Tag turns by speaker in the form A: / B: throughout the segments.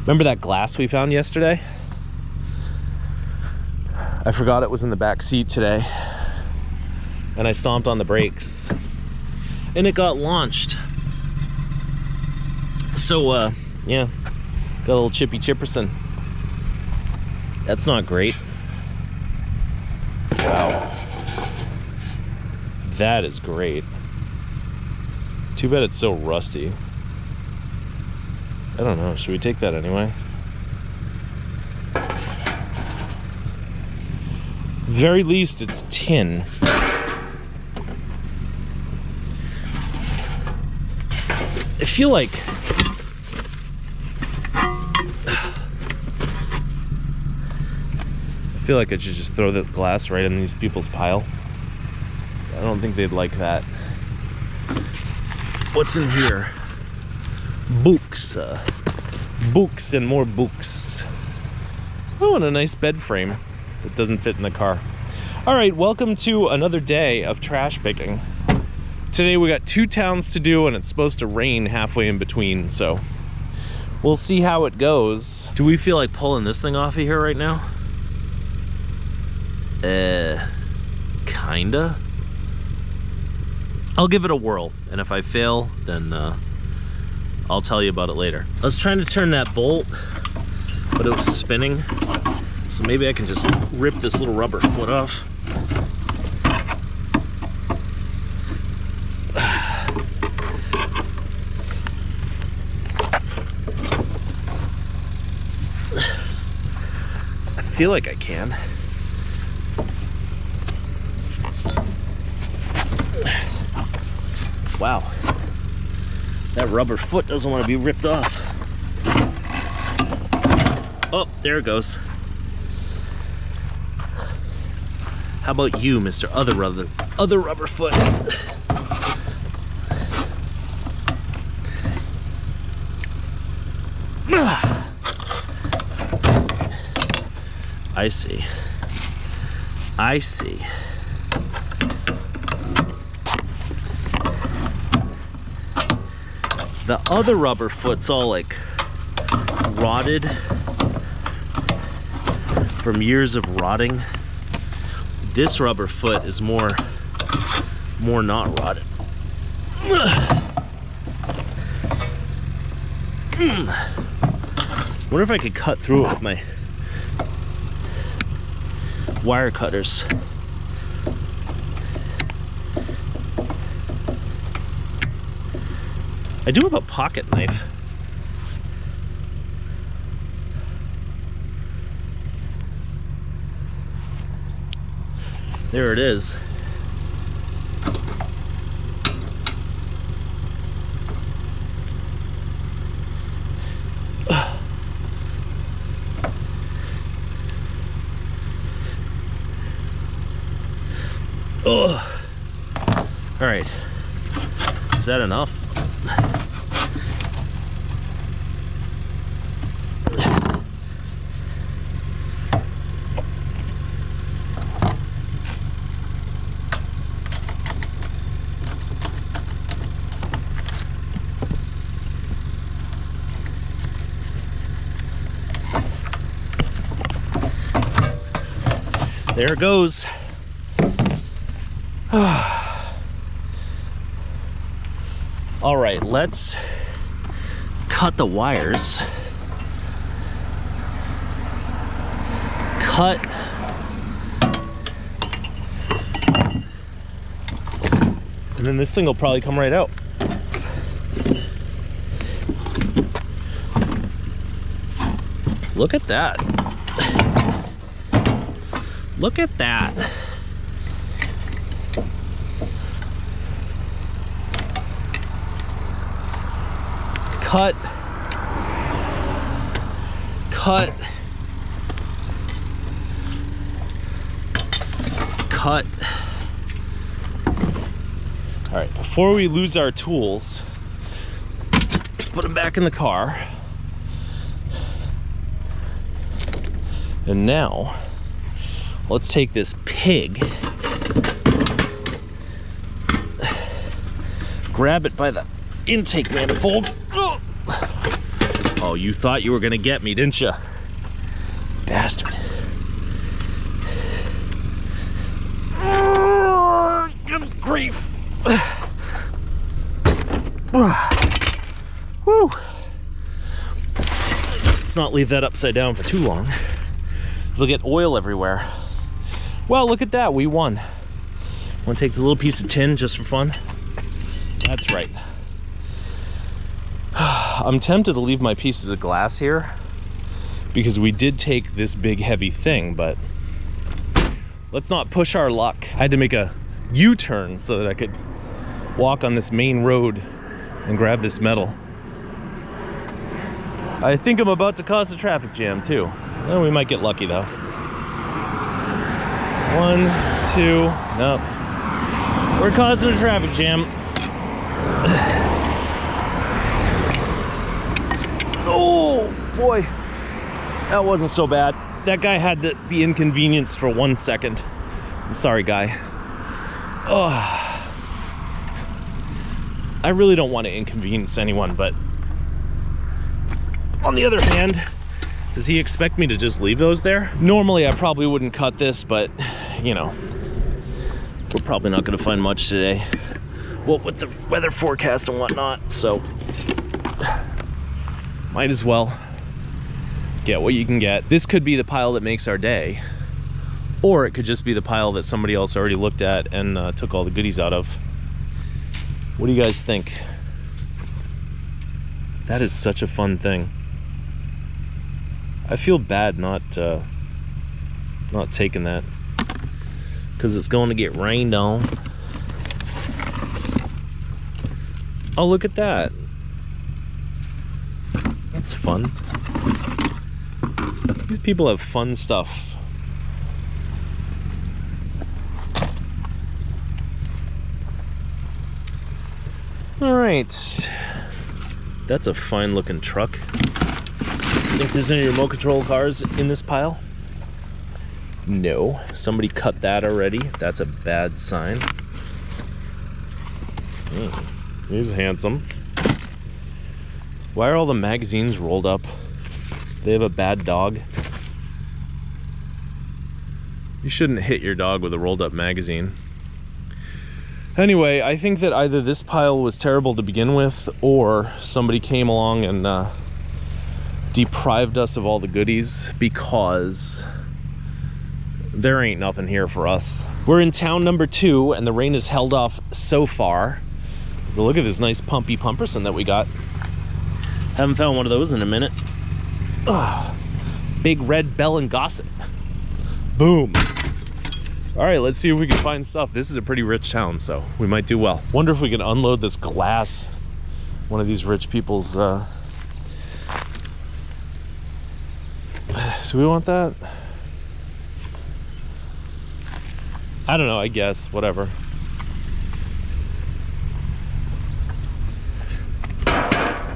A: Remember that glass we found yesterday? I forgot it was in the back seat today, and I stomped on the brakes and it got launched. So yeah, got a little chippy chipperson. That's not great. Wow, that is great. Too bad it's so rusty. I don't know, should we take that anyway? Very least it's tin. I feel like I should just throw the glass right in these people's pile. I don't think they'd like that. What's in here? Books. Books and more books. Oh, and a nice bed frame that doesn't fit in the car. All right, welcome to another day of trash picking. Today we got 2 towns to do, and it's supposed to rain halfway in between, so we'll see how it goes. Do we feel like pulling this thing off of here right now? Kinda. I'll give it a whirl, and if I fail, then I'll tell you about it later. I was trying to turn that bolt, but it was spinning, so maybe I can just rip this little rubber foot off. I feel like I can. Wow, that rubber foot doesn't want to be ripped off. Oh, there it goes. How about you, Mr. Other rubber foot? I see. I see. The other rubber foot's all like rotted from years of rotting. This rubber foot is more not rotted. Wonder if I could cut through it with my wire cutters. I do have a pocket knife. There it is. Oh. All right. Is that enough? There it goes. All right, let's cut the wires. Cut. And then this thing will probably come right out. Look at that. Look at that. Cut. Cut. Cut. All right, before we lose our tools, let's put them back in the car. And now, let's take this pig, grab it by the intake manifold, Oh, you thought you were gonna get me, didn't you? Bastard. Good grief. Whew. Let's not leave that upside down for too long. It'll get oil everywhere. Well, look at that, we won. Want to take this little piece of tin just for fun? That's right. I'm tempted to leave my pieces of glass here because we did take this big heavy thing, but let's not push our luck. I had to make a U-turn so that I could walk on this main road and grab this metal. I think I'm about to cause a traffic jam too. Well, we might get lucky though. 1, 2, nope. We're causing a traffic jam. Oh boy, that wasn't so bad. That guy had to be inconvenienced for 1 second. I'm sorry, guy. Oh, I really don't want to inconvenience anyone, but on the other hand, does he expect me to just leave those there? Normally I probably wouldn't cut this, but you know, we're probably not going to find much today. Well, with the weather forecast and whatnot, so might as well get what you can get. This could be the pile that makes our day, or it could just be the pile that somebody else already looked at and took all the goodies out of. What do you guys think? That is such a fun thing. I feel bad not taking that because it's going to get rained on. Oh, look at that. That's fun. These people have fun stuff. All right. That's a fine looking truck. Think there's any remote control cars in this pile? No. Somebody cut that already. That's a bad sign. He's handsome. Why are all the magazines rolled up? They have a bad dog. You shouldn't hit your dog with a rolled up magazine. Anyway, I think that either this pile was terrible to begin with, or somebody came along and deprived us of all the goodies, because there ain't nothing here for us. We're in town number 2 and the rain has held off so far. So look at this nice pumpy pumperson that we got. Haven't found one of those in a minute. Ugh. Big red bell and gossip. Boom. All right, let's see if we can find stuff. This is a pretty rich town, so we might do well. Wonder if we can unload this glass. One of these rich people's do we want that? I don't know, I guess, whatever. I'd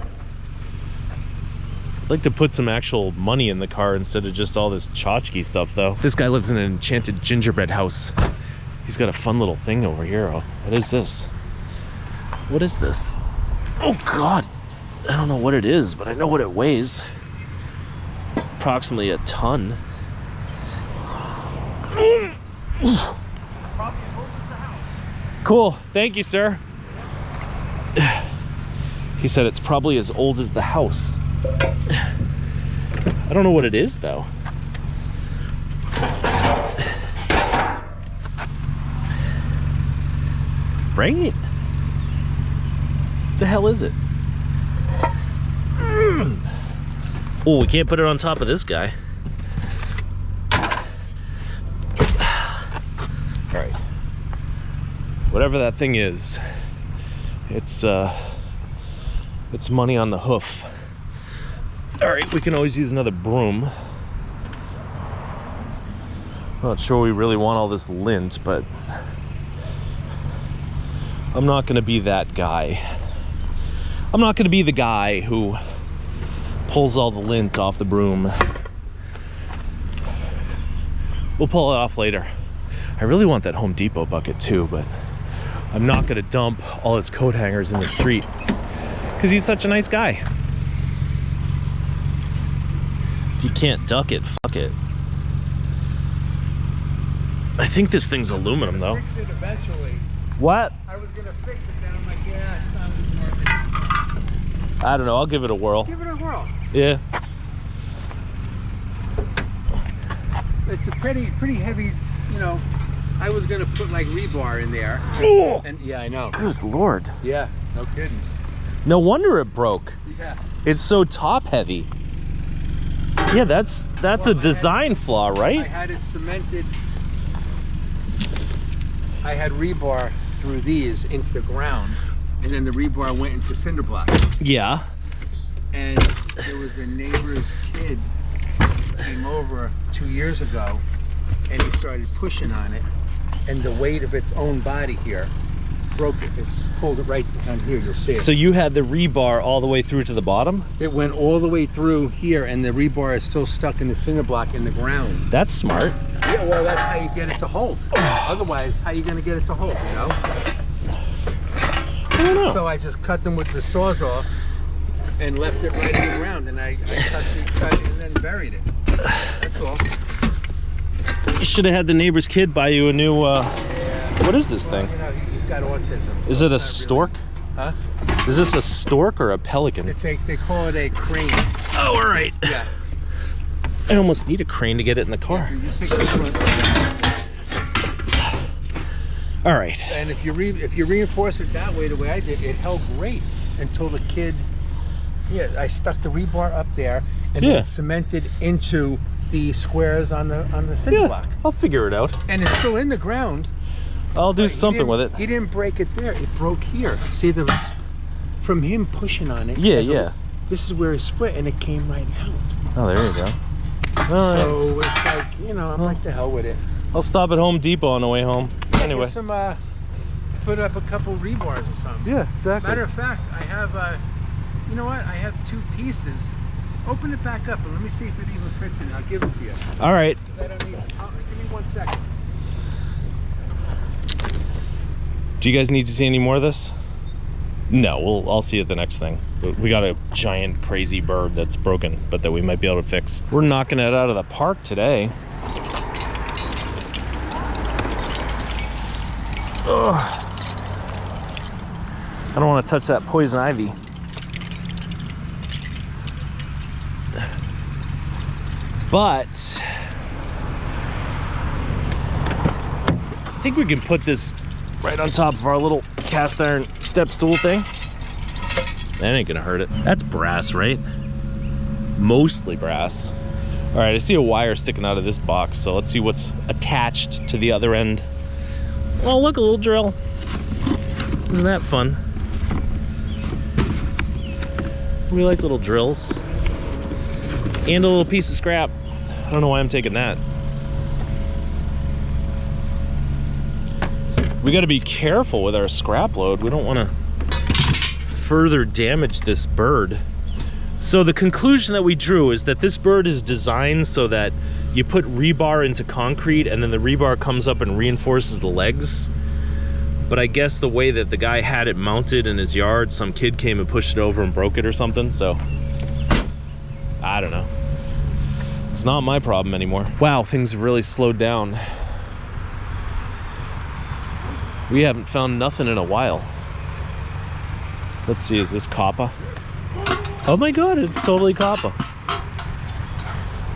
A: like to put some actual money in the car instead of just all this tchotchke stuff, though. This guy lives in an enchanted gingerbread house. He's got a fun little thing over here. Oh, what is this? What is this? Oh, God. I don't know what it is, but I know what it weighs. Approximately a ton. Cool, thank you, sir. He said it's probably as old as the house. I don't know what it is, though. Right? What the hell is it? Oh, we can't put it on top of this guy. All right. Whatever that thing is, it's money on the hoof. All right, we can always use another broom. Not sure we really want all this lint, but I'm not gonna be that guy. I'm not gonna be the guy who pulls all the lint off the broom. We'll pull it off later. I really want that Home Depot bucket too, but I'm not gonna dump all his coat hangers in the street because he's such a nice guy. You can't duck it. Fuck it. I think this thing's aluminum though.
B: Fix it eventually.
A: What?
B: I was gonna fix it, then I'm like, yeah, it's not working.
A: I don't know. I'll give it a whirl.
B: Give it a whirl.
A: Yeah.
B: It's a pretty heavy, you know. I was gonna put like rebar in there.
A: Oh.
B: And yeah, I know.
A: Good Lord.
B: Yeah, no kidding.
A: No wonder it broke.
B: Yeah.
A: It's so top heavy. Yeah, that's a design flaw,
B: I
A: right?
B: had it cemented. I had rebar through these into the ground, and then the rebar went into cinder block.
A: Yeah.
B: And there was a neighbor's kid came over 2 years ago, and he started pushing on it, and the weight of its own body here broke it. It's pulled it right down here. You'll see it.
A: So you had the rebar all the way through to the bottom?
B: It went all the way through here, and the rebar is still stuck in the cinder block in the ground.
A: That's smart.
B: Yeah, well, that's how you get it to hold. Otherwise, how are you going to get it to hold, you know?
A: I don't know.
B: So I just cut them with the Sawzall and left it right in the ground, and I cut it and then buried it. That's all.
A: You should have had the neighbor's kid buy you a new,
B: Yeah.
A: what is this thing?
B: You know, he's got autism.
A: Is
B: so
A: it a
B: it's not
A: stork?
B: Really... Huh?
A: Is this a stork or a pelican?
B: It's a, they call it a crane.
A: Oh, all right.
B: Yeah.
A: I almost need a crane to get it in the car.
B: You pick this one.
A: All right.
B: And if you reinforce it that way, the way I did, it held great until the kid. Yeah, I stuck the rebar up there and then cemented into the squares on the cinder block.
A: I'll figure it out.
B: And it's still in the ground.
A: I'll do something with it.
B: He didn't break it there. It broke here. See, from him pushing on it.
A: Yeah, yeah.
B: This is where it split, and it came right out.
A: Oh, there you go. All
B: so it's like, you know, I'm like, the hell with it.
A: I'll stop at Home Depot on the way home. Anyway.
B: Get some, put up a couple rebars or something.
A: Yeah, exactly.
B: Matter of fact, I have, you know what? I have 2 pieces. Open it back up and let me see if it even fits in. I'll give it to you.
A: All right.
B: I don't need, give me 1 second.
A: Do you guys need to see any more of this? No, I'll see you at the next thing. We got a giant crazy bird that's broken, but that we might be able to fix. We're knocking it out of the park today. Ugh. I don't want to touch that poison ivy. But I think we can put this right on top of our little cast iron step stool thing. That ain't gonna hurt it. That's brass, right? Mostly brass. All right, I see a wire sticking out of this box, so let's see what's attached to the other end. Oh, look, a little drill. Isn't that fun? We like little drills. And a little piece of scrap. I don't know why I'm taking that. We got to be careful with our scrap load. We don't want to further damage this bird. So the conclusion that we drew is that this bird is designed so that you put rebar into concrete and then the rebar comes up and reinforces the legs. But I guess the way that the guy had it mounted in his yard, some kid came and pushed it over and broke it or something, so I don't know. It's not my problem anymore. Wow, things have really slowed down. We haven't found nothing in a while. Let's see, is this copper? Oh my god, it's totally copper.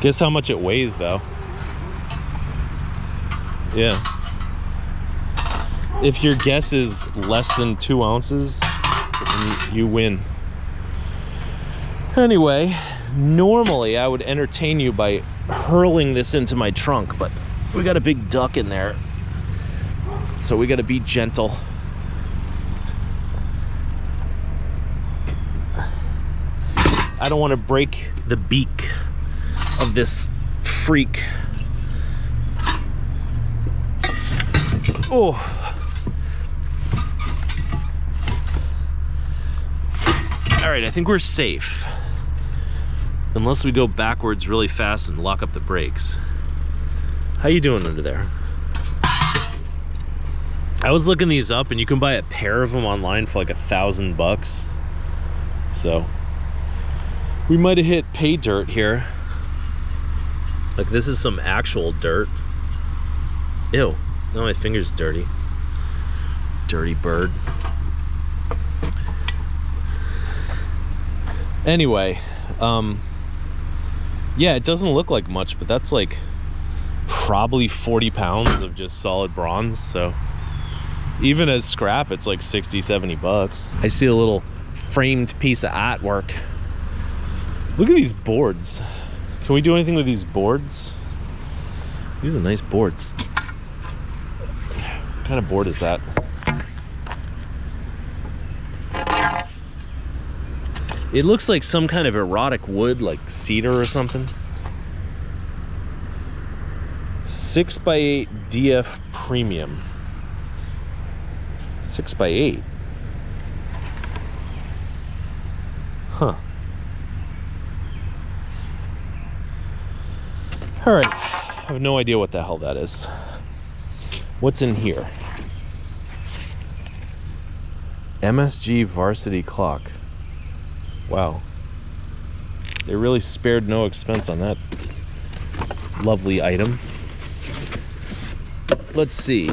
A: Guess how much it weighs though. Yeah. If your guess is less than 2 ounces, you win. Anyway, normally I would entertain you by hurling this into my trunk, but we got a big duck in there, so we got to be gentle. I don't want to break the beak of this freak. Oh. All right, I think we're safe. Unless we go backwards really fast and lock up the brakes. How you doing under there? I was looking these up and you can buy a pair of them online for like $1,000. So we might have hit pay dirt here. Like, this is some actual dirt. Ew. Now my finger's dirty. Dirty bird. Anyway, yeah, it doesn't look like much, but that's like probably 40 pounds of just solid bronze. So even as scrap, it's like 60, 70 bucks. I see a little framed piece of artwork. Look at these boards. Can we do anything with these boards? These are nice boards. What kind of board is that? It looks like some kind of erotic wood, like cedar or something. 6x8 DF Premium. 6x8. Huh. All right. I have no idea what the hell that is. What's in here? MSG Varsity Clock. Wow. They really spared no expense on that lovely item. Let's see.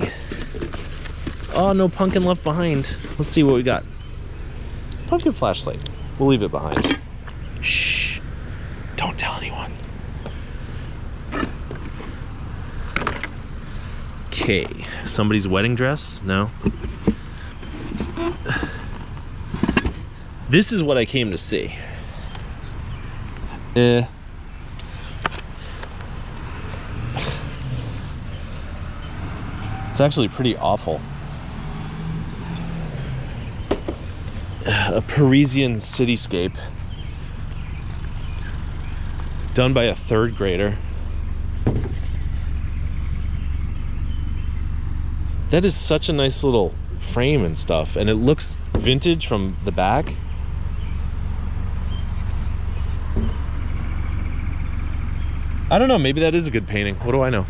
A: Oh, no pumpkin left behind. Let's see what we got. Pumpkin flashlight. We'll leave it behind. Shh. Don't tell anyone. Okay. Somebody's wedding dress? No. This is what I came to see. It's actually pretty awful. A Parisian cityscape done by a 3rd grader. That is such a nice little frame and stuff, and it looks vintage from the back. I don't know, maybe that is a good painting. What do I know?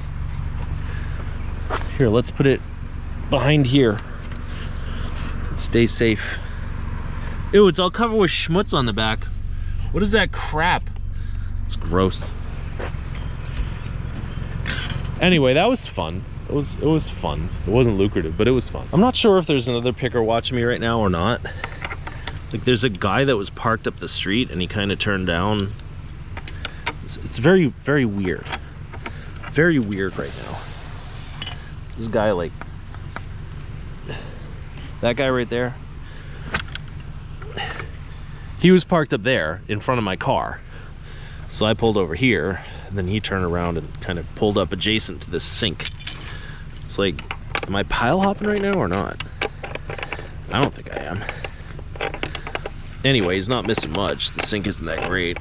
A: Here, let's put it behind here. Stay safe. Ew, it's all covered with schmutz on the back. What is that crap? It's gross. Anyway, that was fun. It was fun. It wasn't lucrative, but it was fun. I'm not sure if there's another picker watching me right now or not. Like, there's a guy that was parked up the street and he kind of turned down. It's very, very weird. Very weird right now. This guy, like, that guy right there, he was parked up there in front of my car. So I pulled over here, and then he turned around and kind of pulled up adjacent to this sink. It's like, am I pile hopping right now or not? I don't think I am. Anyway, he's not missing much. The sink isn't that great.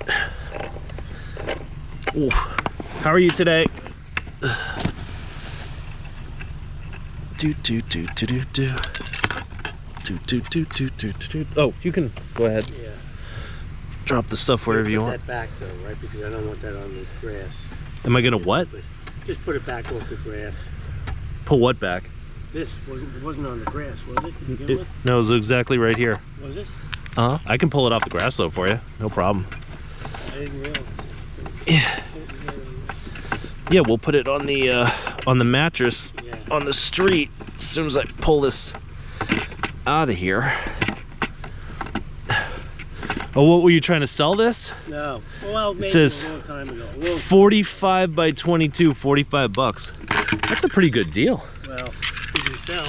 A: Ooh. How are you today? Oh, you can go ahead.
B: Yeah.
A: Drop the stuff wherever you want.
B: Put that back though, right? Because I don't want that on the grass.
A: Am I gonna what?
B: Just put it back off the grass.
A: Pull what back?
B: This wasn't on the grass, was it? To begin with?
A: No, it was exactly right here.
B: Was it?
A: Uh-huh. I can pull it off the grass though for you. No problem.
B: I didn't realize.
A: Yeah. Yeah, we'll put it on the mattress on the street as soon as I pull this out of here. Oh, what were you trying to sell this?
B: No. Well, maybe
A: it says
B: a long time ago.
A: 45 by 22, 45 bucks. That's a pretty good deal.
B: Well, you can tell.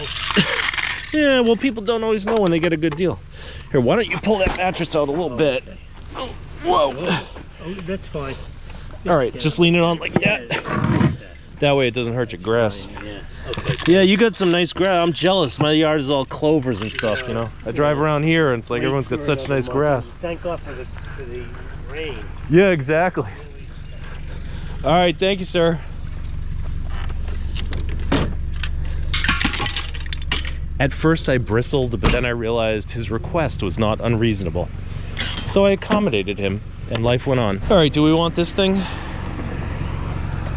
A: Yeah, well, people don't always know when they get a good deal. Here, why don't you pull that mattress out a little bit?
B: Okay.
A: Oh, whoa.
B: Oh, that's fine.
A: All right, just lean it on like that. That way it doesn't hurt your grass.
B: Yeah. Okay.
A: Yeah, you got some nice grass. I'm jealous. My yard is all clovers and stuff, you know. I drive around here and it's like everyone's got such nice grass.
B: Thank God for the rain.
A: Yeah, exactly. All right, thank you, sir. At first I bristled, but then I realized his request was not unreasonable. So I accommodated him, and life went on. All right, do we want this thing?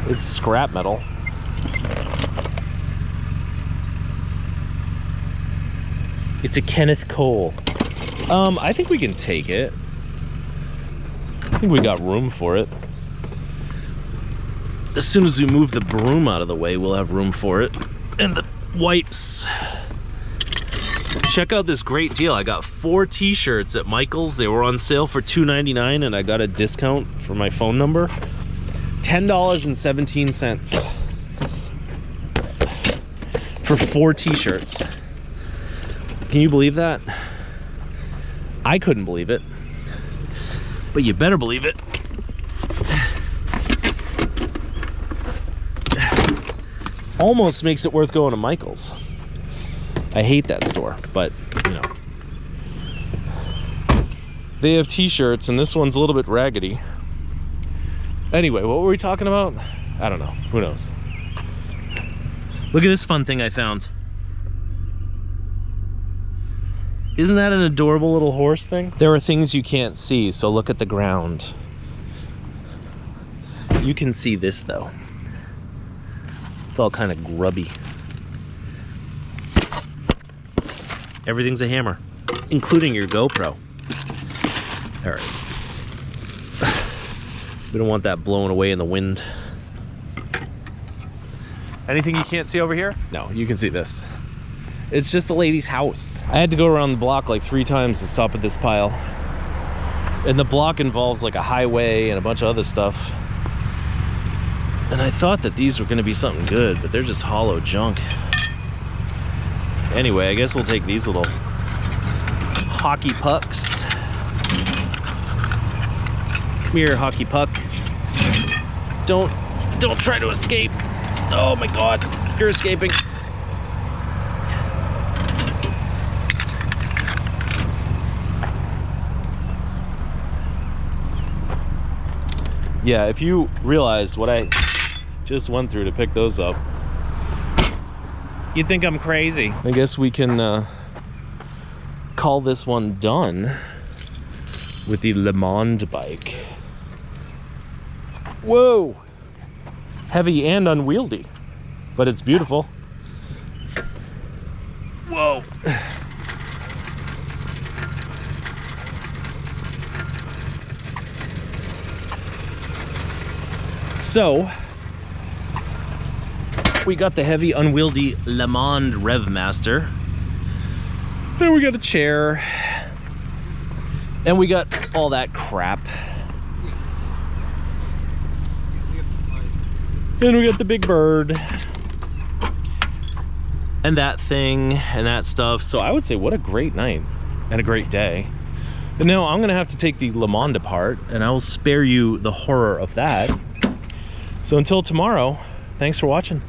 A: It's scrap metal. It's a Kenneth Cole. I think we can take it. I think we got room for it. as soon as we move the broom out of the way, we'll have room for it. And the wipes. Check out this great deal. I got 4 t-shirts at Michael's. They were on sale for $2.99 and I got a discount for my phone number. $10.17 for 4 t-shirts. Can you believe that? I couldn't believe it, but you better believe it. Almost makes it worth going to Michael's. I hate that store, but you know. They have t-shirts and this one's a little bit raggedy. Anyway, what were we talking about? I don't know, who knows? Look at this fun thing I found. Isn't that an adorable little horse thing? There are things you can't see, so look at the ground. You can see this though. It's all kind of grubby. Everything's a hammer, including your GoPro. All right. We don't want that blowing away in the wind. Anything you can't see over here? No, you can see this. It's just a lady's house. I had to go around the block like 3 times to stop at this pile. And the block involves like a highway and a bunch of other stuff. And I thought that these were gonna be something good, but they're just hollow junk. Anyway, I guess we'll take these little hockey pucks. Come here, hockey puck. Don't try to escape. Oh my God, you're escaping. Yeah, if you realized what I just went through to pick those up, you'd think I'm crazy. I guess we can call this one done with the Le Monde bike. Whoa! Heavy and unwieldy, but it's beautiful. Whoa! So, we got the heavy, unwieldy Le Monde Revmaster. And we got a chair. And we got all that crap. And we got the big bird. And that thing, and that stuff. So I would say what a great night and a great day. And now I'm gonna have to take the Le Monde apart, and I will spare you the horror of that. So until tomorrow, thanks for watching.